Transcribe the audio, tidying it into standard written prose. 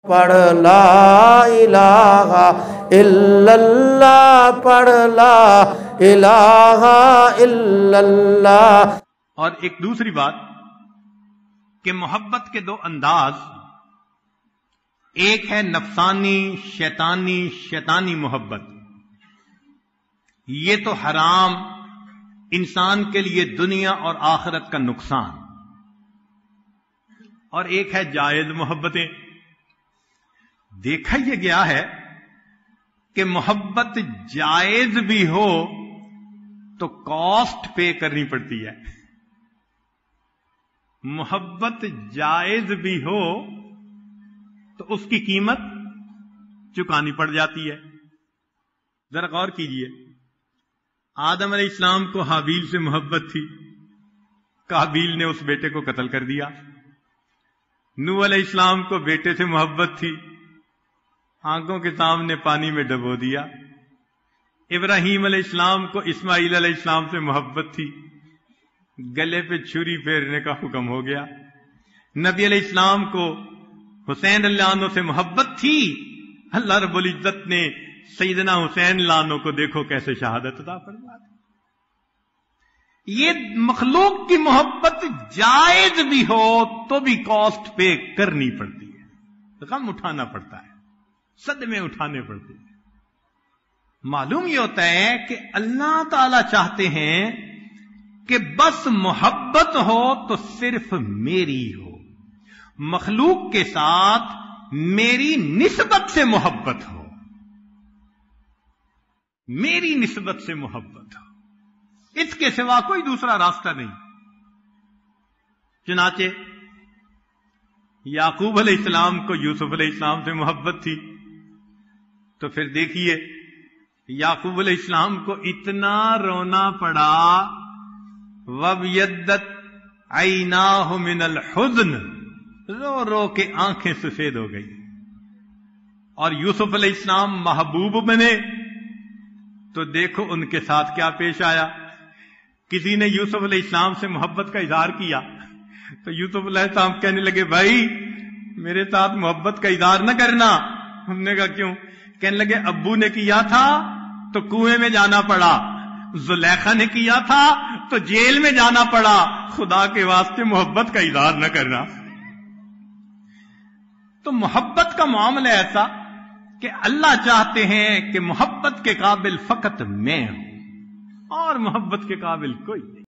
پڑھ لا الہ الا اللہ، پڑھ لا الہ الا اللہ۔ اور ایک دوسری بات کہ محبت کے دو انداز، ایک ہے نفسانی شیطانی محبت، یہ تو حرام، انسان کے لیے دنیا اور آخرت کا نقصان، اور ایک ہے جائز محبتیں۔ دیکھا یہ گیا ہے کہ محبت جائز بھی ہو تو کاسٹ پے کرنی پڑتی ہے، محبت جائز بھی ہو تو اس کی قیمت چکانی پڑ جاتی ہے۔ ذرا غور کیجئے، آدم علیہ السلام کو حابیل سے محبت تھی، قابیل نے اس بیٹے کو قتل کر دیا۔ نوح علیہ السلام کو بیٹے سے محبت تھی، آنکھوں کے سامنے پانی میں ڈبو دیا۔ ابراہیم علیہ السلام کو اسماعیل علیہ السلام سے محبت تھی، گلے پہ چھری پھیرنے کا حکم ہو گیا۔ نبی علیہ السلام کو حسین اللہ عنہ سے محبت تھی، اللہ رب العزت نے سیدنا حسین اللہ عنہ کو دیکھو کیسے شہادت عطا فرما دی۔ یہ مخلوق کی محبت جائز بھی ہو تو بھی کاسٹ پے کرنی پڑتی ہے، غم اٹھانا پڑتا ہے، صدمے اٹھانے پڑتے ہیں۔ معلوم یہ ہوتا ہے کہ اللہ تعالی چاہتے ہیں کہ بس محبت ہو تو صرف میری ہو، مخلوق کے ساتھ میری نسبت سے محبت ہو، میری نسبت سے محبت ہو، اس کے سوا کوئی دوسرا راستہ نہیں۔ چنانچہ یعقوب علیہ السلام کو یوسف علیہ السلام سے محبت تھی، تو پھر دیکھیے یعقوب علیہ السلام کو اتنا رونا پڑا، وَابْيَضَّتْ عَيْنَاهُ مِنَ الْحُزْنِ، رو رو کے آنکھیں سفید ہو گئی۔ اور یوسف علیہ السلام محبوب بنے تو دیکھو ان کے ساتھ کیا پیش آیا۔ کسی نے یوسف علیہ السلام سے محبت کا اظہار کیا تو یوسف علیہ السلام کہنے لگے، بھائی میرے ساتھ محبت کا اظہار نہ کرنا۔ انہوں نے کہا کیوں؟ کہنے لگے ابو نے کیا تھا تو کنویں میں جانا پڑا، زلیخا نے کیا تھا تو جیل میں جانا پڑا، خدا کے واسطے محبت کا اظہار نہ کرنا۔ تو محبت کا معاملہ ایسا کہ اللہ چاہتے ہیں کہ محبت کے قابل فقط میں ہوں اور محبت کے قابل کوئی نہیں۔